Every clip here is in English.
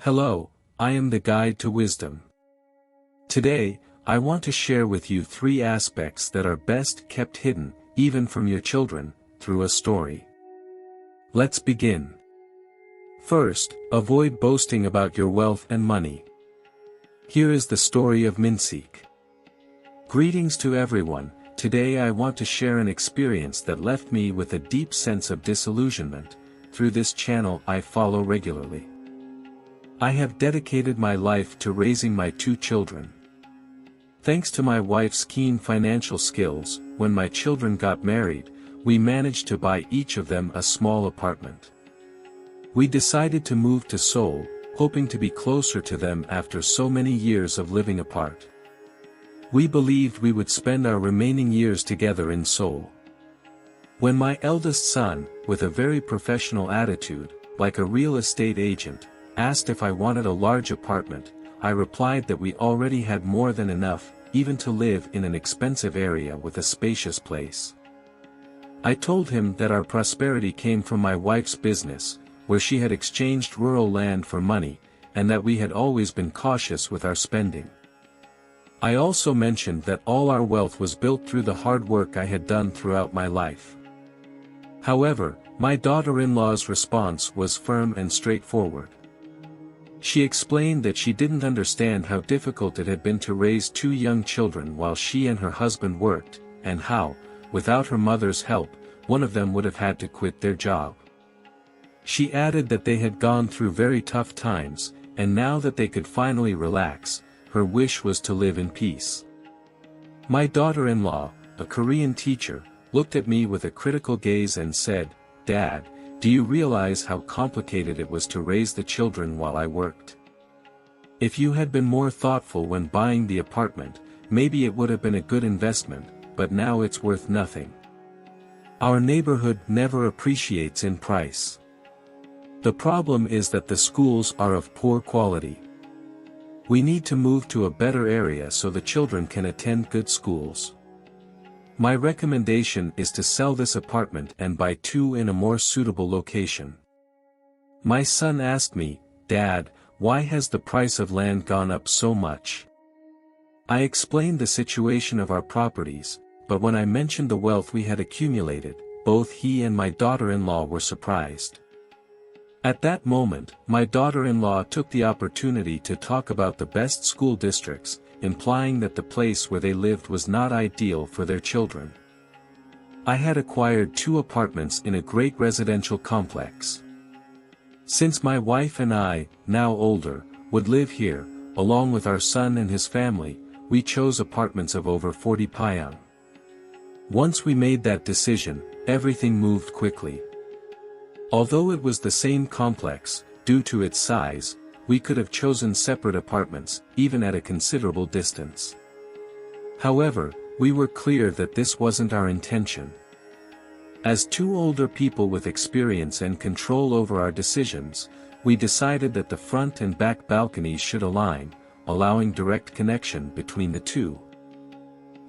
Hello, I am the guide to wisdom. Today, I want to share with you 3 aspects that are best kept hidden, even from your children, through a story. Let's begin. First, avoid boasting about your wealth and money. Here is the story of Minseek. Greetings to everyone. Today I want to share an experience that left me with a deep sense of disillusionment. Through this channel I follow regularly. I have dedicated my life to raising my 2 children. Thanks to my wife's keen financial skills, when my children got married, we managed to buy each of them a small apartment. We decided to move to Seoul, hoping to be closer to them after so many years of living apart. We believed we would spend our remaining years together in Seoul. When my eldest son, with a very professional attitude, like a real estate agent, asked if I wanted a large apartment, I replied that we already had more than enough, even to live in an expensive area with a spacious place. I told him that our prosperity came from my wife's business, where she had exchanged rural land for money, and that we had always been cautious with our spending. I also mentioned that all our wealth was built through the hard work I had done throughout my life. However, my daughter-in-law's response was firm and straightforward. She explained that she didn't understand how difficult it had been to raise 2 young children while she and her husband worked, and how, without her mother's help, one of them would have had to quit their job. She added that they had gone through very tough times, and now that they could finally relax, her wish was to live in peace. My daughter-in-law, a Korean teacher, looked at me with a critical gaze and said, "Dad, do you realize how complicated it was to raise the children while I worked? If you had been more thoughtful when buying the apartment, maybe it would have been a good investment, but now it's worth nothing. Our neighborhood never appreciates in price. The problem is that the schools are of poor quality. We need to move to a better area so the children can attend good schools. My recommendation is to sell this apartment and buy 2 in a more suitable location." My son asked me, "Dad, why has the price of land gone up so much?" I explained the situation of our properties, but when I mentioned the wealth we had accumulated, both he and my daughter-in-law were surprised. At that moment, my daughter-in-law took the opportunity to talk about the best school districts, implying that the place where they lived was not ideal for their children. I had acquired 2 apartments in a great residential complex. Since my wife and I, now older, would live here, along with our son and his family, we chose apartments of over 40 pyeong. Once we made that decision, everything moved quickly. Although it was the same complex, due to its size, we could have chosen separate apartments, even at a considerable distance. However, we were clear that this wasn't our intention. As 2 older people with experience and control over our decisions, we decided that the front and back balconies should align, allowing direct connection between the 2.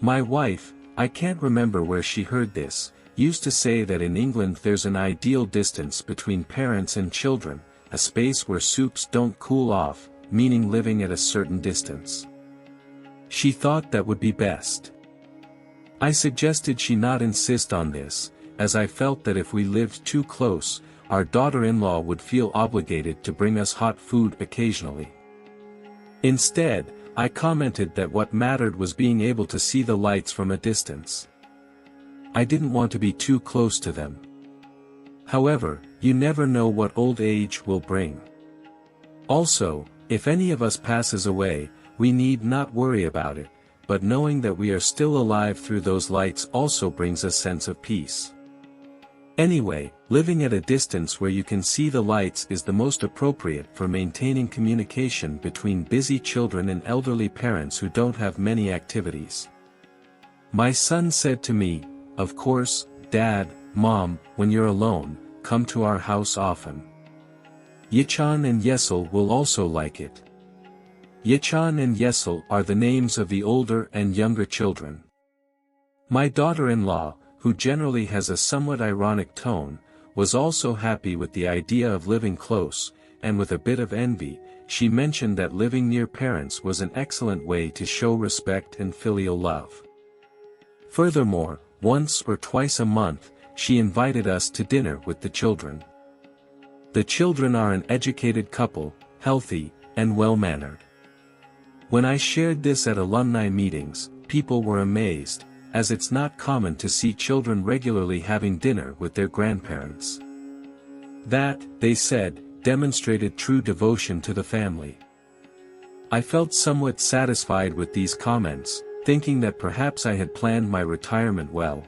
My wife, I can't remember where she heard this, used to say that in England there's an ideal distance between parents and children, a space where soups don't cool off, meaning living at a certain distance. She thought that would be best. I suggested she not insist on this, as I felt that if we lived too close, our daughter-in-law would feel obligated to bring us hot food occasionally. Instead, I commented that what mattered was being able to see the lights from a distance. I didn't want to be too close to them. However, you never know what old age will bring. Also, if any of us passes away, we need not worry about it, but knowing that we are still alive through those lights also brings a sense of peace. Anyway, living at a distance where you can see the lights is the most appropriate for maintaining communication between busy children and elderly parents who don't have many activities. My son said to me, "Of course, Dad, Mom, when you're alone, come to our house often. Yechan and Yesel will also like it." Yechan and Yesel are the names of the older and younger children. My daughter-in-law, who generally has a somewhat ironic tone, was also happy with the idea of living close, and with a bit of envy, she mentioned that living near parents was an excellent way to show respect and filial love. Furthermore, once or twice a month, she invited us to dinner with the children. The children are an educated couple, healthy, and well-mannered. When I shared this at alumni meetings, people were amazed, as it's not common to see children regularly having dinner with their grandparents. That, they said, demonstrated true devotion to the family. I felt somewhat satisfied with these comments, thinking that perhaps I had planned my retirement well.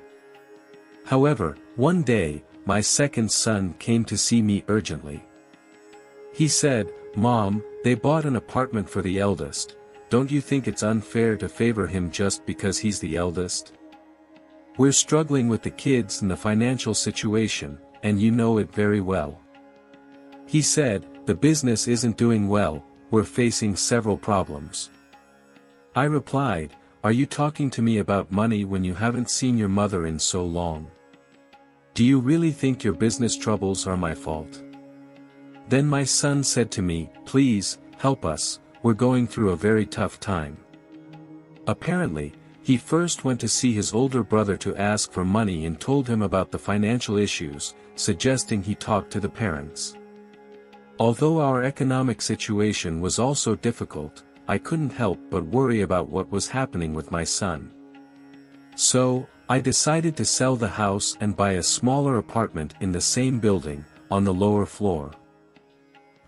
However, one day, my second son came to see me urgently. He said, "Mom, they bought an apartment for the eldest. Don't you think it's unfair to favor him just because he's the eldest? We're struggling with the kids and the financial situation, and you know it very well." He said, "The business isn't doing well, we're facing several problems." I replied, "Are you talking to me about money when you haven't seen your mother in so long? Do you really think your business troubles are my fault?" Then my son said to me, "Please, help us, we're going through a very tough time." Apparently, he first went to see his older brother to ask for money and told him about the financial issues, suggesting he talk to the parents. Although our economic situation was also difficult, I couldn't help but worry about what was happening with my son. So, I decided to sell the house and buy a smaller apartment in the same building, on the lower floor.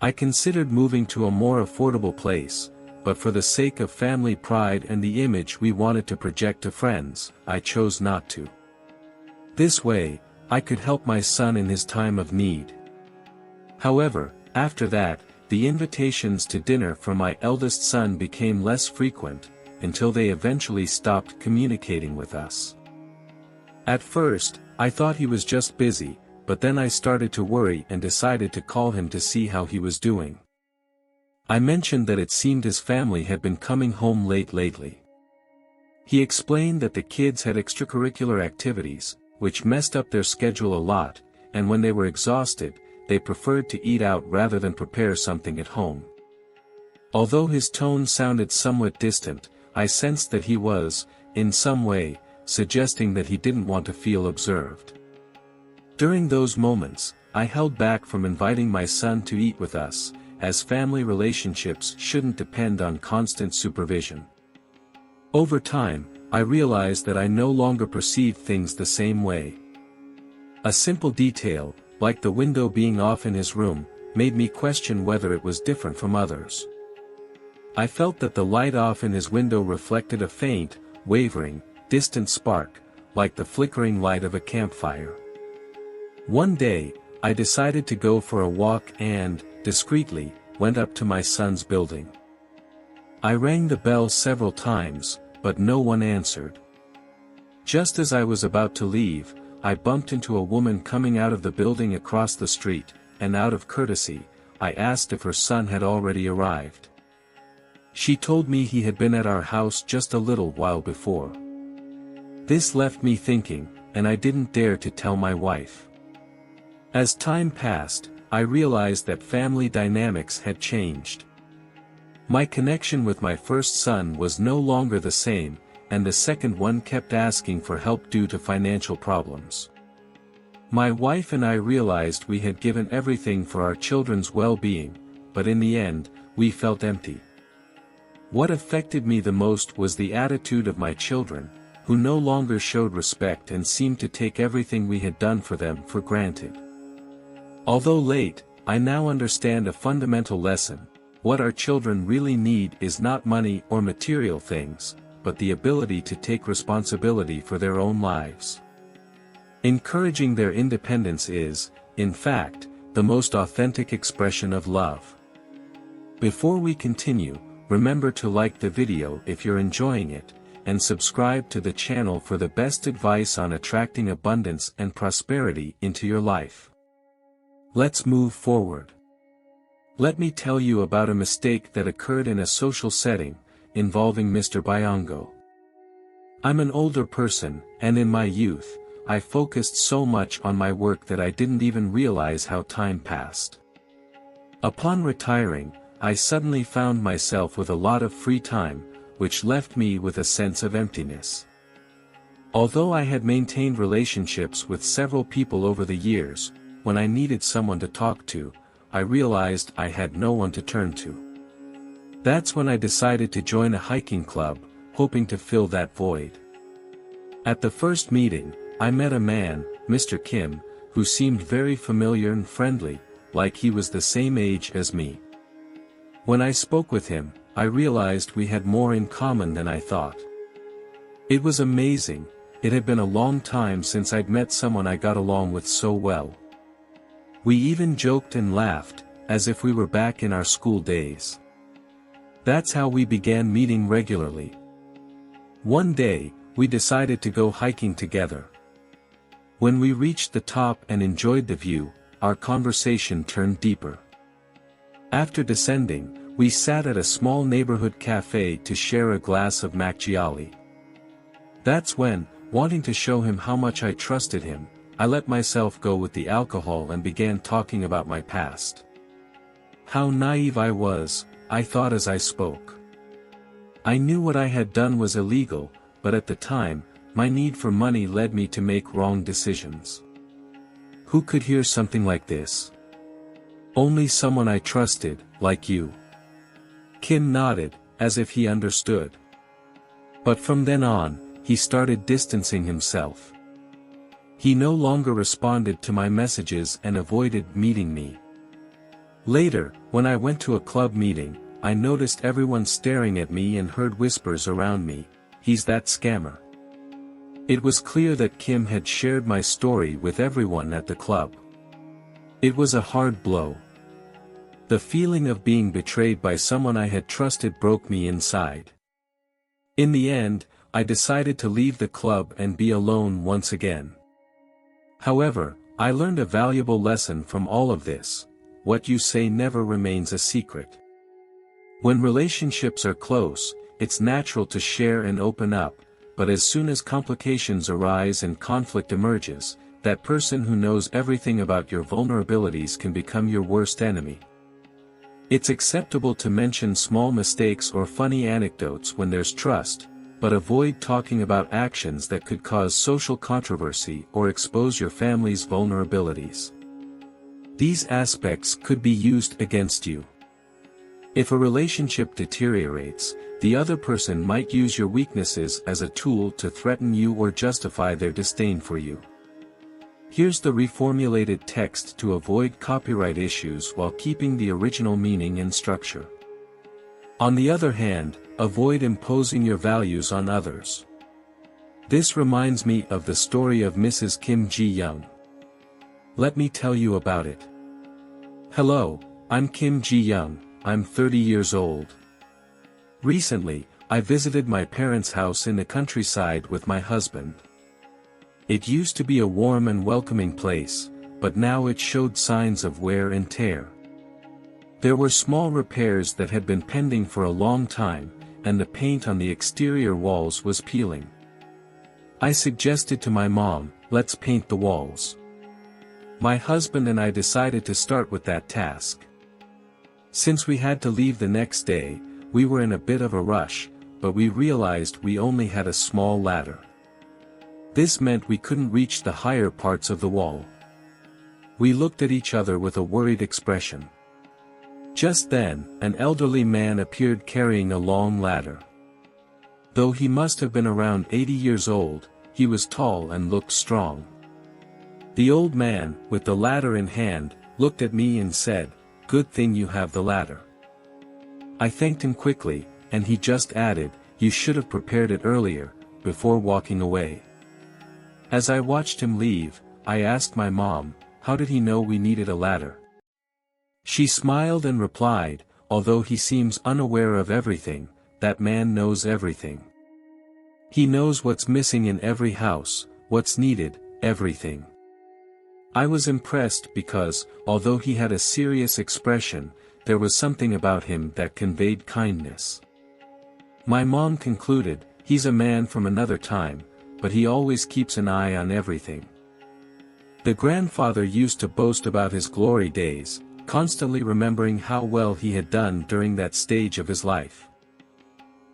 I considered moving to a more affordable place, but for the sake of family pride and the image we wanted to project to friends, I chose not to. This way, I could help my son in his time of need. However, after that, the invitations to dinner for my eldest son became less frequent, until they eventually stopped communicating with us. At first, I thought he was just busy, but then I started to worry and decided to call him to see how he was doing. I mentioned that it seemed his family had been coming home late lately. He explained that the kids had extracurricular activities, which messed up their schedule a lot, and when they were exhausted, they preferred to eat out rather than prepare something at home. Although his tone sounded somewhat distant, I sensed that he was, in some way, suggesting that he didn't want to feel observed. During those moments, I held back from inviting my son to eat with us, as family relationships shouldn't depend on constant supervision. Over time, I realized that I no longer perceived things the same way. A simple detail, like the window being off in his room, made me question whether it was different from others. I felt that the light off in his window reflected a faint, wavering, distant spark, like the flickering light of a campfire. One day, I decided to go for a walk and, discreetly, went up to my son's building. I rang the bell several times, but no one answered. Just as I was about to leave, I bumped into a woman coming out of the building across the street, and out of courtesy, I asked if her son had already arrived. She told me he had been at our house just a little while before. This left me thinking, and I didn't dare to tell my wife. As time passed, I realized that family dynamics had changed. My connection with my first son was no longer the same, and the second one kept asking for help due to financial problems. My wife and I realized we had given everything for our children's well-being, but in the end, we felt empty. What affected me the most was the attitude of my children, who no longer showed respect and seemed to take everything we had done for them for granted. Although late, I now understand a fundamental lesson: what our children really need is not money or material things, but the ability to take responsibility for their own lives. Encouraging their independence is, in fact, the most authentic expression of love. Before we continue, remember to like the video if you're enjoying it, and subscribe to the channel for the best advice on attracting abundance and prosperity into your life. Let's move forward. Let me tell you about a mistake that occurred in a social setting, involving Mr. Byongo. I'm an older person, and in my youth, I focused so much on my work that I didn't even realize how time passed. Upon retiring, I suddenly found myself with a lot of free time, which left me with a sense of emptiness. Although I had maintained relationships with several people over the years, when I needed someone to talk to, I realized I had no one to turn to. That's when I decided to join a hiking club, hoping to fill that void. At the first meeting, I met a man, Mr. Kim, who seemed very familiar and friendly, like he was the same age as me. When I spoke with him, I realized we had more in common than I thought. It was amazing. It had been a long time since I'd met someone I got along with so well. We even joked and laughed, as if we were back in our school days. That's how we began meeting regularly. One day, we decided to go hiking together. When we reached the top and enjoyed the view, our conversation turned deeper. After descending, we sat at a small neighborhood cafe to share a glass of macchiato. That's when, wanting to show him how much I trusted him, I let myself go with the alcohol and began talking about my past. How naive I was, I thought as I spoke. I knew what I had done was illegal, but at the time, my need for money led me to make wrong decisions. Who could hear something like this? Only someone I trusted, like you. Kim nodded, as if he understood. But from then on, he started distancing himself. He no longer responded to my messages and avoided meeting me. Later, when I went to a club meeting, I noticed everyone staring at me and heard whispers around me, "He's that scammer." It was clear that Kim had shared my story with everyone at the club. It was a hard blow. The feeling of being betrayed by someone I had trusted broke me inside. In the end, I decided to leave the club and be alone once again. However, I learned a valuable lesson from all of this: what you say never remains a secret. When relationships are close, it's natural to share and open up, but as soon as complications arise and conflict emerges, that person who knows everything about your vulnerabilities can become your worst enemy. It's acceptable to mention small mistakes or funny anecdotes when there's trust, but avoid talking about actions that could cause social controversy or expose your family's vulnerabilities. These aspects could be used against you. If a relationship deteriorates, the other person might use your weaknesses as a tool to threaten you or justify their disdain for you. Here's the reformulated text to avoid copyright issues while keeping the original meaning and structure. On the other hand, avoid imposing your values on others. This reminds me of the story of Mrs. Kim Ji-young. Let me tell you about it. Hello, I'm Kim Ji-young, I'm 30 years old. Recently, I visited my parents' house in the countryside with my husband. It used to be a warm and welcoming place, but now it showed signs of wear and tear. There were small repairs that had been pending for a long time, and the paint on the exterior walls was peeling. I suggested to my mom, "Let's paint the walls." My husband and I decided to start with that task. Since we had to leave the next day, we were in a bit of a rush, but we realized we only had a small ladder. This meant we couldn't reach the higher parts of the wall. We looked at each other with a worried expression. Just then, an elderly man appeared carrying a long ladder. Though he must have been around 80 years old, he was tall and looked strong. The old man, with the ladder in hand, looked at me and said, "Good thing you have the ladder." I thanked him quickly, and he just added, "You should have prepared it earlier," before walking away. As I watched him leave, I asked my mom, how did he know we needed a ladder? She smiled and replied, "Although he seems unaware of everything, that man knows everything. He knows what's missing in every house, what's needed, everything." I was impressed because, although he had a serious expression, there was something about him that conveyed kindness. My mom concluded, "He's a man from another time, but he always keeps an eye on everything." The grandfather used to boast about his glory days, constantly remembering how well he had done during that stage of his life.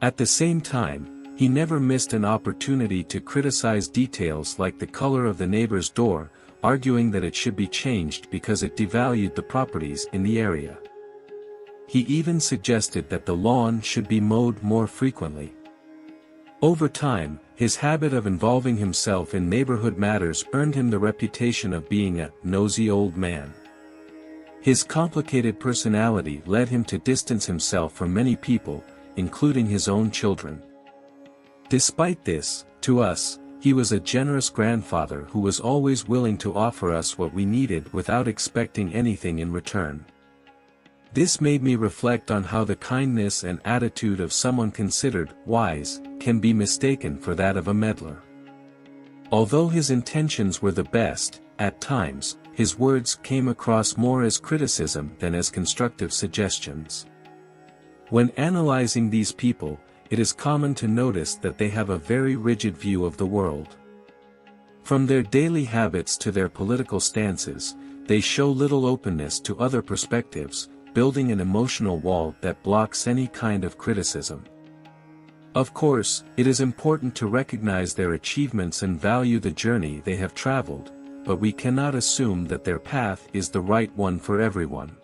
At the same time, he never missed an opportunity to criticize details like the color of the neighbor's door, arguing that it should be changed because it devalued the properties in the area. He even suggested that the lawn should be mowed more frequently. Over time, his habit of involving himself in neighborhood matters earned him the reputation of being a nosy old man. His complicated personality led him to distance himself from many people, including his own children. Despite this, to us, he was a generous grandfather who was always willing to offer us what we needed without expecting anything in return. This made me reflect on how the kindness and attitude of someone considered wise can be mistaken for that of a meddler. Although his intentions were the best, at times, his words came across more as criticism than as constructive suggestions. When analyzing these people, it is common to notice that they have a very rigid view of the world. From their daily habits to their political stances, they show little openness to other perspectives, building an emotional wall that blocks any kind of criticism. Of course, it is important to recognize their achievements and value the journey they have traveled, but we cannot assume that their path is the right one for everyone.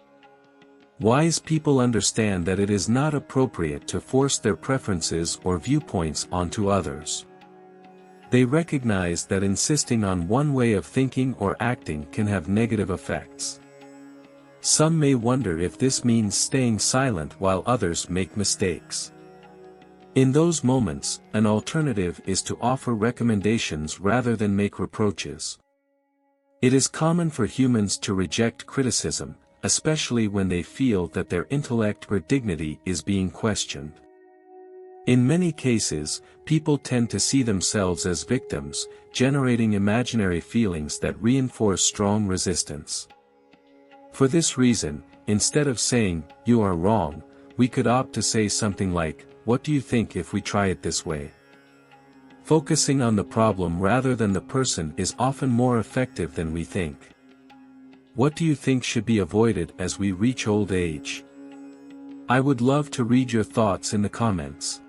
Wise people understand that it is not appropriate to force their preferences or viewpoints onto others. They recognize that insisting on one way of thinking or acting can have negative effects. Some may wonder if this means staying silent while others make mistakes. In those moments, an alternative is to offer recommendations rather than make reproaches. It is common for humans to reject criticism, especially when they feel that their intellect or dignity is being questioned. In many cases, people tend to see themselves as victims, generating imaginary feelings that reinforce strong resistance. For this reason, instead of saying, "You are wrong," we could opt to say something like, "What do you think if we try it this way?" Focusing on the problem rather than the person is often more effective than we think. What do you think should be avoided as we reach old age? I would love to read your thoughts in the comments.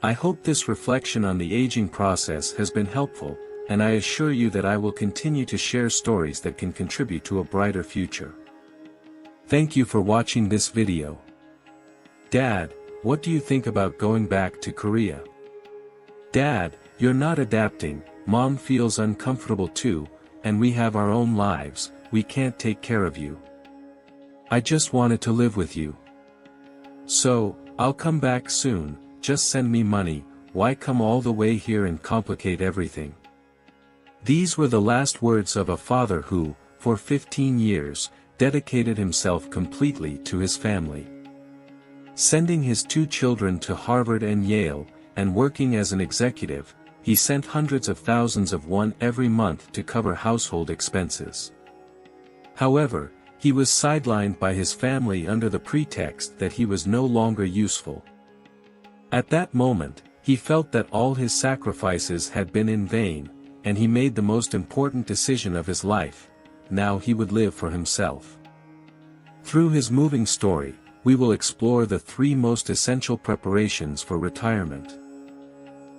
I hope this reflection on the aging process has been helpful, and I assure you that I will continue to share stories that can contribute to a brighter future. Thank you for watching this video. Dad, what do you think about going back to Korea? Dad, you're not adapting, Mom feels uncomfortable too, and we have our own lives, we can't take care of you. I just wanted to live with you. So, I'll come back soon, just send me money, why come all the way here and complicate everything? These were the last words of a father who, for 15 years, dedicated himself completely to his family. Sending his 2 children to Harvard and Yale, and working as an executive, he sent hundreds of thousands of won every month to cover household expenses. However, he was sidelined by his family under the pretext that he was no longer useful. At that moment, he felt that all his sacrifices had been in vain, and he made the most important decision of his life. Now he would live for himself. Through his moving story, we will explore the 3 most essential preparations for retirement.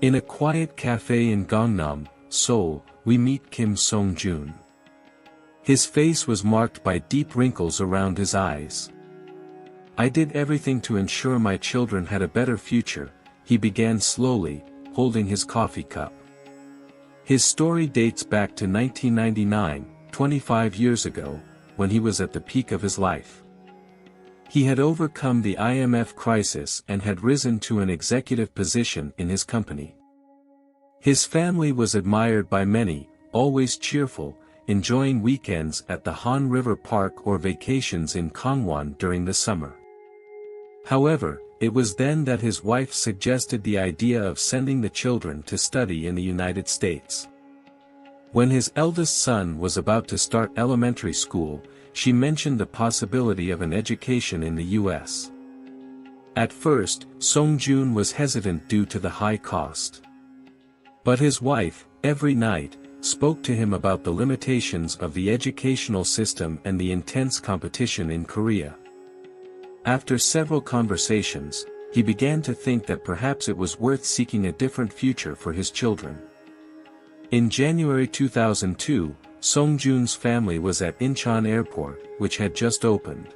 In a quiet cafe in Gangnam, Seoul, we meet Kim Song-jun. His face was marked by deep wrinkles around his eyes. I did everything to ensure my children had a better future, he began slowly, holding his coffee cup. His story dates back to 1999, 25 years ago, when he was at the peak of his life. He had overcome the IMF crisis and had risen to an executive position in his company. His family was admired by many, always cheerful, enjoying weekends at the Han River Park or vacations in Gangwon during the summer. However, it was then that his wife suggested the idea of sending the children to study in the United States. When his eldest son was about to start elementary school, she mentioned the possibility of an education in the U.S. At first, Song-jun was hesitant due to the high cost. But his wife, every night, spoke to him about the limitations of the educational system and the intense competition in Korea. After several conversations, he began to think that perhaps it was worth seeking a different future for his children. In January 2002, Songjun's family was at Incheon Airport, which had just opened.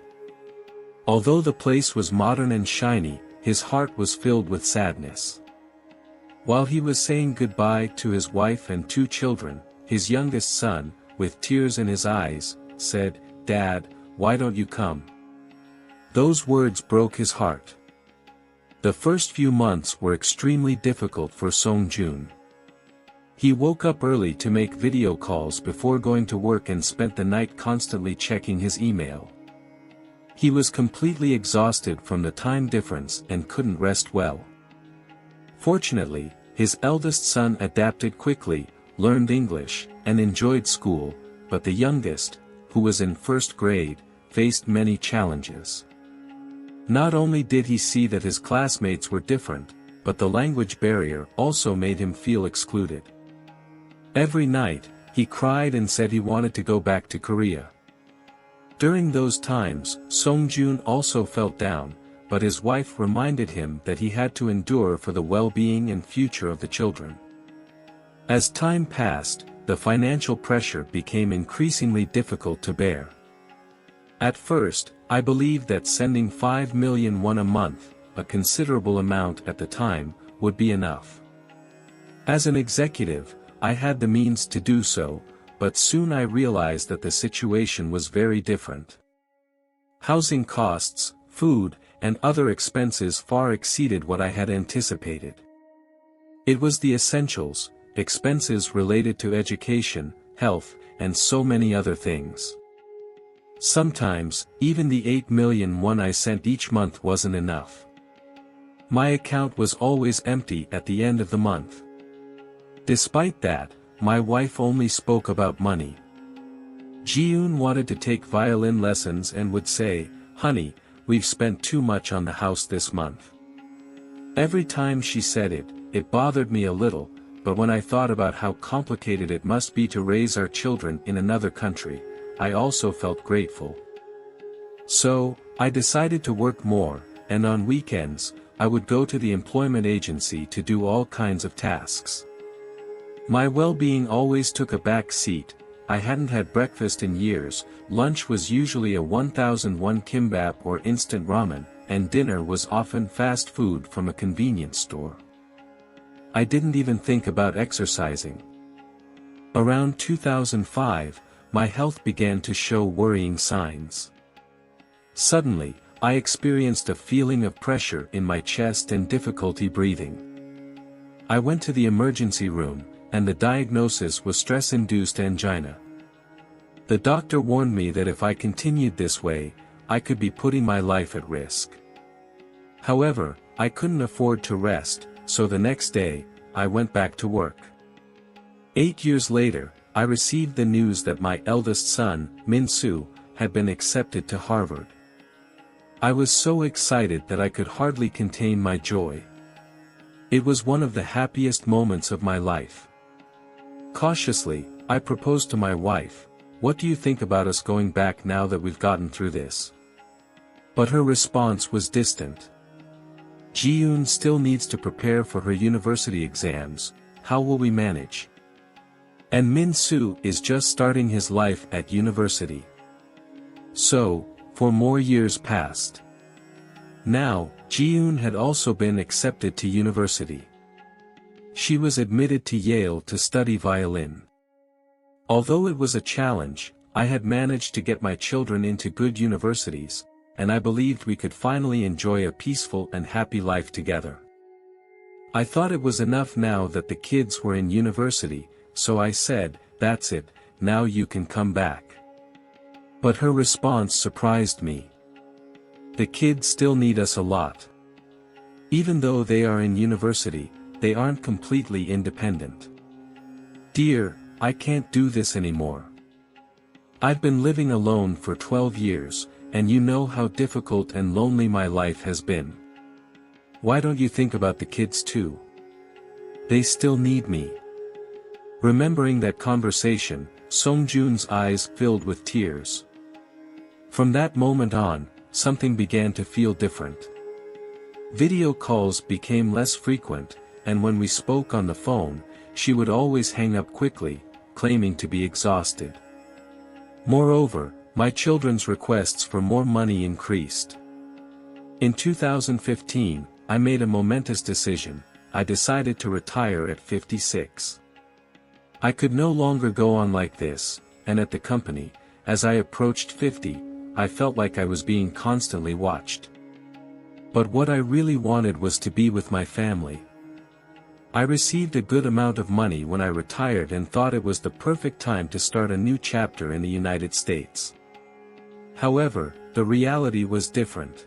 Although the place was modern and shiny, his heart was filled with sadness. While he was saying goodbye to his wife and 2 children, his youngest son, with tears in his eyes, said, "Dad, why don't you come?" Those words broke his heart. The first few months were extremely difficult for Songjun. He woke up early to make video calls before going to work and spent the night constantly checking his email. He was completely exhausted from the time difference and couldn't rest well. Fortunately, his eldest son adapted quickly, learned English, and enjoyed school, but the youngest, who was in first grade, faced many challenges. Not only did he see that his classmates were different, but the language barrier also made him feel excluded. Every night, he cried and said he wanted to go back to Korea. During those times, Songjun also felt down, but his wife reminded him that he had to endure for the well-being and future of the children. As time passed, the financial pressure became increasingly difficult to bear. At first, I believed that sending 5 million won a month, a considerable amount at the time, would be enough. As an executive, I had the means to do so, but soon I realized that the situation was very different. Housing costs, food, and other expenses far exceeded what I had anticipated. It was the essentials, expenses related to education, health, and so many other things. Sometimes, even the 8 million won I sent each month wasn't enough. My account was always empty at the end of the month. Despite that, my wife only spoke about money. Ji-yoon wanted to take violin lessons and would say, "Honey, we've spent too much on the house this month." Every time she said it, it bothered me a little, but when I thought about how complicated it must be to raise our children in another country, I also felt grateful. So, I decided to work more, and on weekends, I would go to the employment agency to do all kinds of tasks. My well-being always took a back seat. I hadn't had breakfast in years, lunch was usually a 1001 kimbap or instant ramen, and dinner was often fast food from a convenience store. I didn't even think about exercising. Around 2005, my health began to show worrying signs. Suddenly, I experienced a feeling of pressure in my chest and difficulty breathing. I went to the emergency room, and the diagnosis was stress-induced angina. The doctor warned me that if I continued this way, I could be putting my life at risk. However, I couldn't afford to rest, so the next day, I went back to work. 8 years later, I received the news that my eldest son, Min-soo, had been accepted to Harvard. I was so excited that I could hardly contain my joy. It was one of the happiest moments of my life. Cautiously, I proposed to my wife, "What do you think about us going back now that we've gotten through this?" But her response was distant. "Ji-yoon still needs to prepare for her university exams, how will we manage? And Min-soo is just starting his life at university." So, 4 more years passed. Now, Ji-yoon had also been accepted to university. She was admitted to Yale to study violin. Although it was a challenge, I had managed to get my children into good universities, and I believed we could finally enjoy a peaceful and happy life together. I thought it was enough now that the kids were in university, so I said, "That's it, now you can come back." But her response surprised me. "The kids still need us a lot. Even though they are in university, they aren't completely independent. Dear, I can't do this anymore. I've been living alone for 12 years, and you know how difficult and lonely my life has been. Why don't you think about the kids too? They still need me." Remembering that conversation, Songjun's eyes filled with tears. From that moment on, something began to feel different. Video calls became less frequent, and when we spoke on the phone, she would always hang up quickly, claiming to be exhausted. Moreover, my children's requests for more money increased. In 2015, I made a momentous decision. I decided to retire at 56. I could no longer go on like this, and at the company, as I approached 50, I felt like I was being constantly watched. But what I really wanted was to be with my family. I received a good amount of money when I retired and thought it was the perfect time to start a new chapter in the United States. However, the reality was different.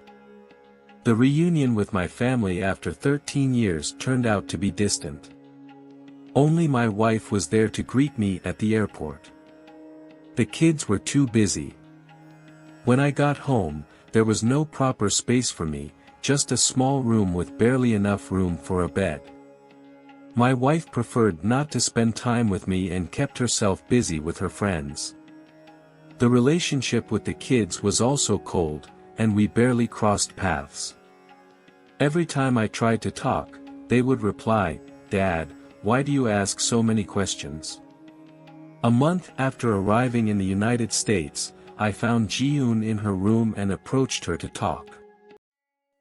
The reunion with my family after 13 years turned out to be distant. Only my wife was there to greet me at the airport. The kids were too busy. When I got home, there was no proper space for me, just a small room with barely enough room for a bed. My wife preferred not to spend time with me and kept herself busy with her friends. The relationship with the kids was also cold, and we barely crossed paths. Every time I tried to talk, they would reply, "Dad, why do you ask so many questions?" A month after arriving in the United States, I found Ji-yoon in her room and approached her to talk.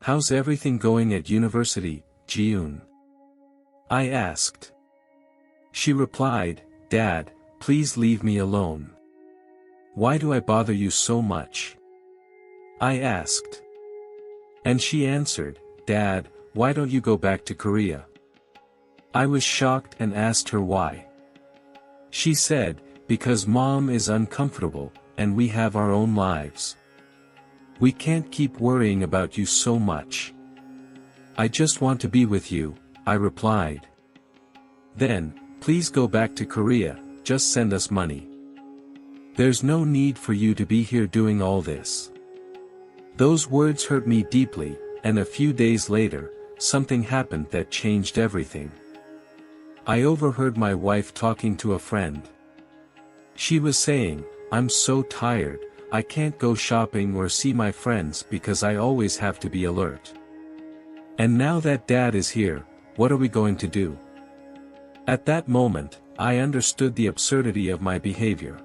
"How's everything going at university, Ji-yoon?" I asked. She replied, "Dad, please leave me alone. Why do I bother you so much?" I asked. And she answered, "Dad, why don't you go back to Korea?" I was shocked and asked her why. She said, "Because Mom is uncomfortable, and we have our own lives. We can't keep worrying about you so much." "I just want to be with you," I replied. "Then, please go back to Korea, just send us money. There's no need for you to be here doing all this." Those words hurt me deeply, and a few days later, something happened that changed everything. I overheard my wife talking to a friend. She was saying, "I'm so tired, I can't go shopping or see my friends because I always have to be alert. And now that Dad is here, what are we going to do?" At that moment, I understood the absurdity of my behavior.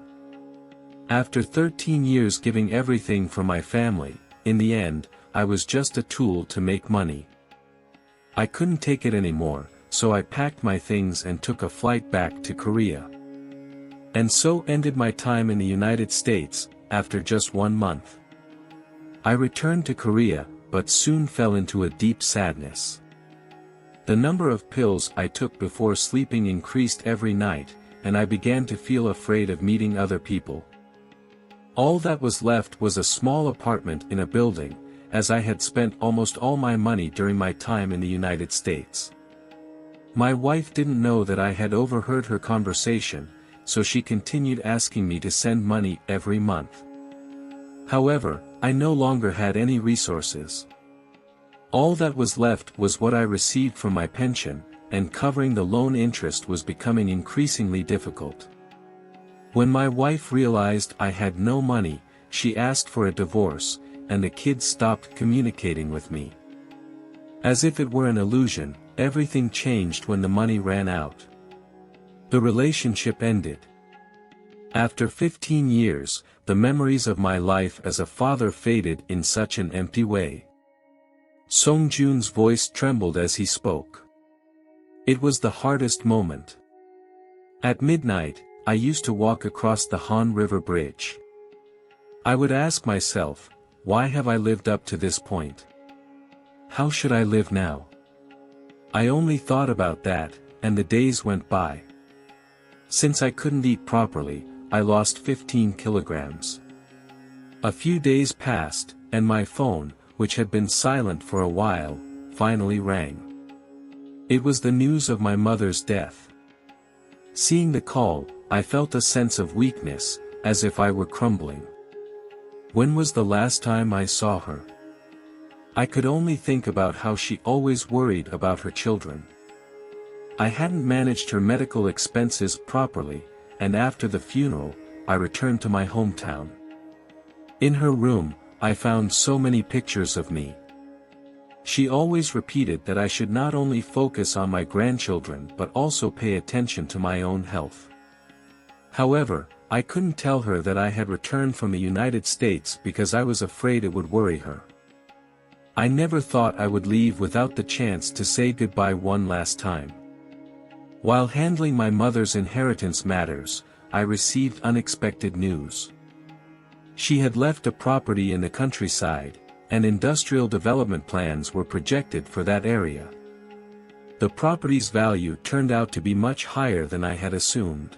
After 13 years giving everything for my family, in the end, I was just a tool to make money. I couldn't take it anymore, so I packed my things and took a flight back to Korea. And so ended my time in the United States, after just 1 month. I returned to Korea, but soon fell into a deep sadness. The number of pills I took before sleeping increased every night, and I began to feel afraid of meeting other people. All that was left was a small apartment in a building, as I had spent almost all my money during my time in the United States. My wife didn't know that I had overheard her conversation, so she continued asking me to send money every month. However, I no longer had any resources. All that was left was what I received from my pension, and covering the loan interest was becoming increasingly difficult. When my wife realized I had no money, she asked for a divorce, and the kids stopped communicating with me. As if it were an illusion, everything changed when the money ran out. The relationship ended. After 15 years, the memories of my life as a father faded in such an empty way. Songjun's voice trembled as he spoke. It was the hardest moment. At midnight, I used to walk across the Han River Bridge. I would ask myself, why have I lived up to this point? How should I live now? I only thought about that, and the days went by. Since I couldn't eat properly, I lost 15 kilograms. A few days passed, and my phone, which had been silent for a while, finally rang. It was the news of my mother's death. Seeing the call, I felt a sense of weakness, as if I were crumbling. When was the last time I saw her? I could only think about how she always worried about her children. I hadn't managed her medical expenses properly, and after the funeral, I returned to my hometown. In her room, I found so many pictures of me. She always repeated that I should not only focus on my grandchildren but also pay attention to my own health. However, I couldn't tell her that I had returned from the United States because I was afraid it would worry her. I never thought I would leave without the chance to say goodbye one last time. While handling my mother's inheritance matters, I received unexpected news. She had left a property in the countryside, and industrial development plans were projected for that area. The property's value turned out to be much higher than I had assumed.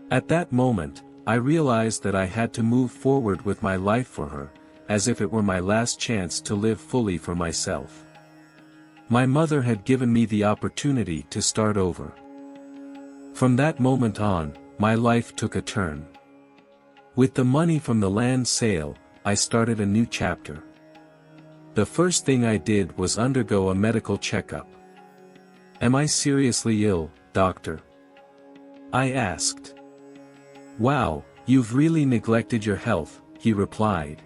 At that moment, I realized that I had to move forward with my life for her, as if it were my last chance to live fully for myself. My mother had given me the opportunity to start over. From that moment on, my life took a turn. With the money from the land sale, I started a new chapter. The first thing I did was undergo a medical checkup. "Am I seriously ill, doctor?" I asked. "Wow, you've really neglected your health," he replied.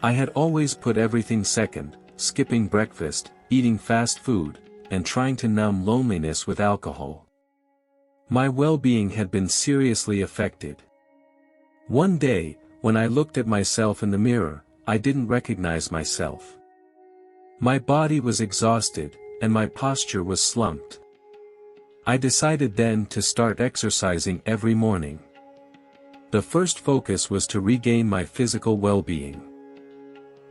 I had always put everything second, skipping breakfast, eating fast food, and trying to numb loneliness with alcohol. My well-being had been seriously affected. One day, when I looked at myself in the mirror, I didn't recognize myself. My body was exhausted, and my posture was slumped. I decided then to start exercising every morning. The first focus was to regain my physical well-being.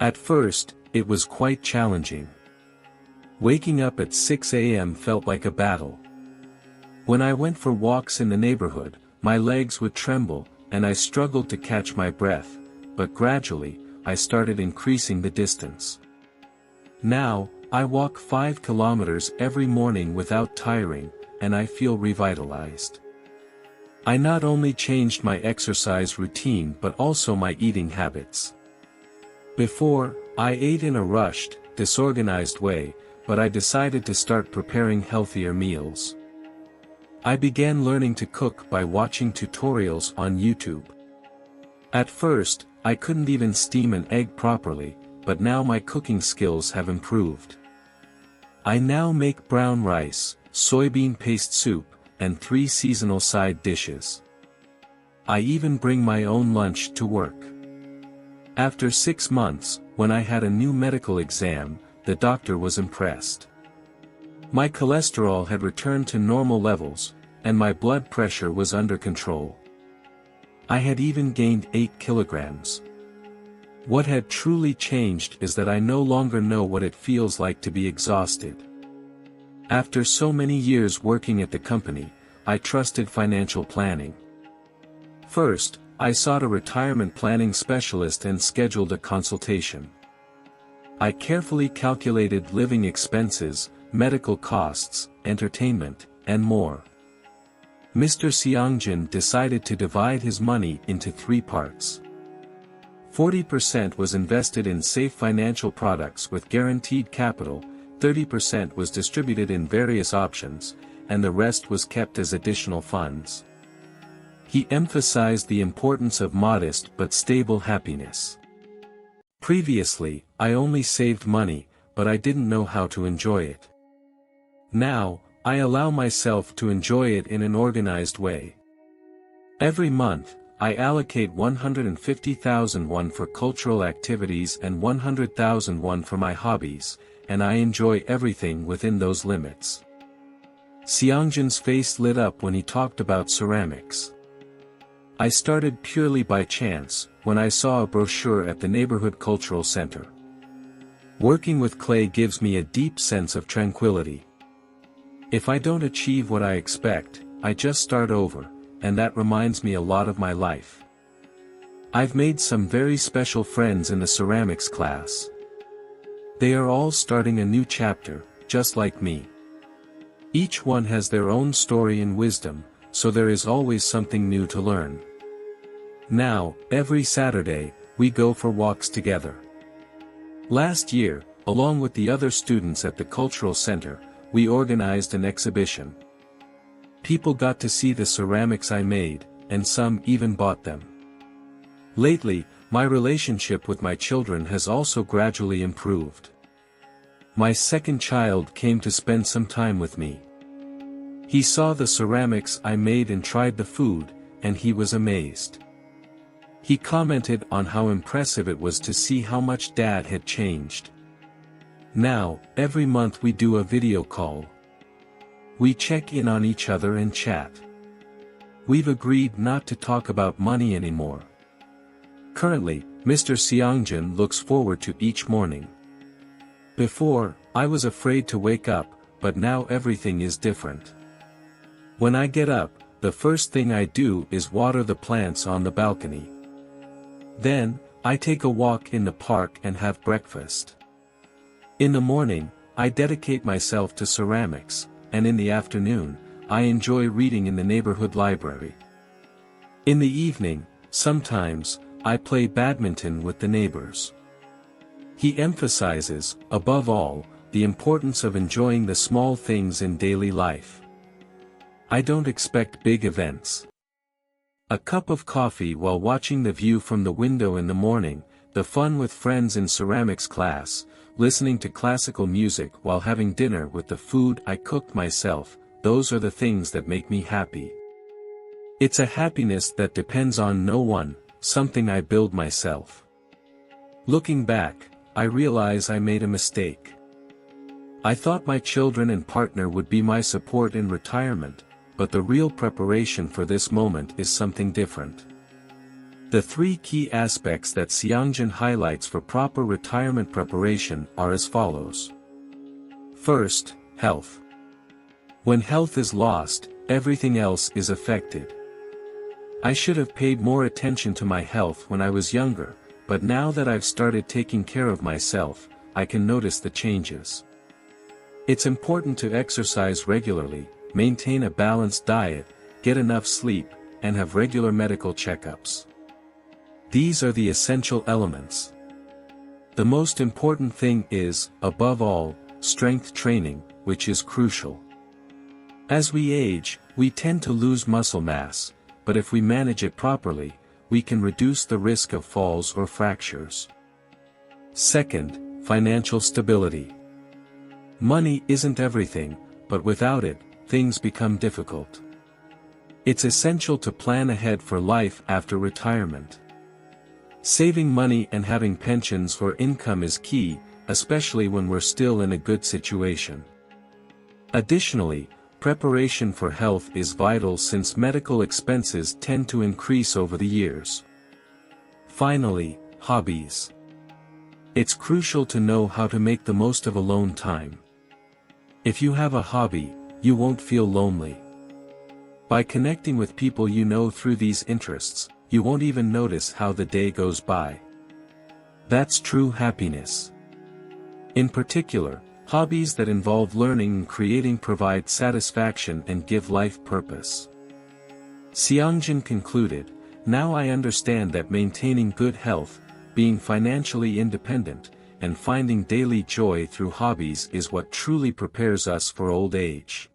At first, it was quite challenging. Waking up at 6 a.m. felt like a battle. When I went for walks in the neighborhood, my legs would tremble, and I struggled to catch my breath, but gradually, I started increasing the distance. Now, I walk 5 kilometers every morning without tiring, and I feel revitalized. I not only changed my exercise routine but also my eating habits. Before, I ate in a rushed, disorganized way, but I decided to start preparing healthier meals. I began learning to cook by watching tutorials on YouTube. At first, I couldn't even steam an egg properly, but now my cooking skills have improved. I now make brown rice, soybean paste soup, and 3 seasonal side dishes. I even bring my own lunch to work. After 6 months, when I had a new medical exam, the doctor was impressed. My cholesterol had returned to normal levels, and my blood pressure was under control. I had even gained 8 kilograms. What had truly changed is that I no longer know what it feels like to be exhausted. After so many years working at the company, I trusted financial planning. First, I sought a retirement planning specialist and scheduled a consultation. I carefully calculated living expenses, medical costs, entertainment, and more. Mr. Seongjin decided to divide his money into 3 parts. 40% was invested in safe financial products with guaranteed capital, 30% was distributed in various options, and the rest was kept as additional funds. He emphasized the importance of modest but stable happiness. Previously, I only saved money, but I didn't know how to enjoy it. Now, I allow myself to enjoy it in an organized way. Every month, I allocate 150,000 won for cultural activities and 100,000 won for my hobbies, and I enjoy everything within those limits. Seongjin's face lit up when he talked about ceramics. I started purely by chance, when I saw a brochure at the neighborhood cultural center. Working with clay gives me a deep sense of tranquility. If I don't achieve what I expect, I just start over, and that reminds me a lot of my life. I've made some very special friends in the ceramics class. They are all starting a new chapter, just like me. Each one has their own story and wisdom, so there is always something new to learn. Now, every Saturday, we go for walks together. Last year, along with the other students at the cultural center, we organized an exhibition. People got to see the ceramics I made, and some even bought them. Lately, my relationship with my children has also gradually improved. My second child came to spend some time with me. He saw the ceramics I made and tried the food, and he was amazed. He commented on how impressive it was to see how much Dad had changed. Now, every month we do a video call. We check in on each other and chat. We've agreed not to talk about money anymore. Currently, Mr. Seongjin looks forward to each morning. Before, I was afraid to wake up, but now everything is different. When I get up, the first thing I do is water the plants on the balcony. Then, I take a walk in the park and have breakfast. In the morning, I dedicate myself to ceramics, and in the afternoon, I enjoy reading in the neighborhood library. In the evening, sometimes, I play badminton with the neighbors. He emphasizes, above all, the importance of enjoying the small things in daily life. I don't expect big events. A cup of coffee while watching the view from the window in the morning, the fun with friends in ceramics class, listening to classical music while having dinner with the food I cooked myself, those are the things that make me happy. It's a happiness that depends on no one, something I build myself. Looking back, I realize I made a mistake. I thought my children and partner would be my support in retirement, but the real preparation for this moment is something different. The three key aspects that Seongjin highlights for proper retirement preparation are as follows. First, health. When health is lost, everything else is affected. I should have paid more attention to my health when I was younger, but now that I've started taking care of myself, I can notice the changes. It's important to exercise regularly, maintain a balanced diet, get enough sleep, and have regular medical checkups. These are the essential elements. The most important thing is, above all, strength training, which is crucial. As we age, we tend to lose muscle mass, but if we manage it properly, we can reduce the risk of falls or fractures. Second, financial stability. Money isn't everything, but without it, things become difficult. It's essential to plan ahead for life after retirement. Saving money and having pensions or income is key, especially when we're still in a good situation. Additionally, preparation for health is vital since medical expenses tend to increase over the years. Finally, hobbies. It's crucial to know how to make the most of alone time. If you have a hobby, you won't feel lonely. By connecting with people you know through these interests, you won't even notice how the day goes by. That's true happiness. In particular, hobbies that involve learning and creating provide satisfaction and give life purpose. Seongjin concluded, "Now I understand that maintaining good health, being financially independent, and finding daily joy through hobbies is what truly prepares us for old age.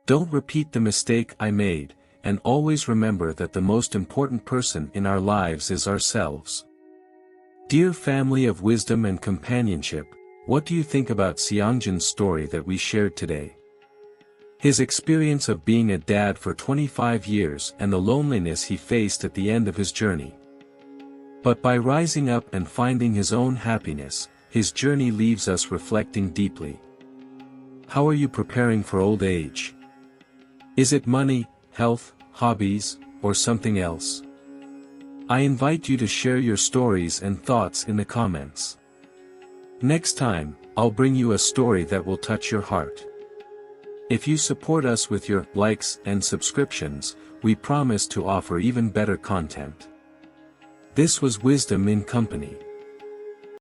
Don't repeat the mistake I made, and always remember that the most important person in our lives is ourselves." Dear family of wisdom and companionship, what do you think about Seongjin's story that we shared today? His experience of being a dad for 25 years and the loneliness he faced at the end of his journey. But by rising up and finding his own happiness, his journey leaves us reflecting deeply. How are you preparing for old age? Is it money, health, hobbies, or something else? I invite you to share your stories and thoughts in the comments. Next time, I'll bring you a story that will touch your heart. If you support us with your likes and subscriptions, we promise to offer even better content. This was Wisdom in Company.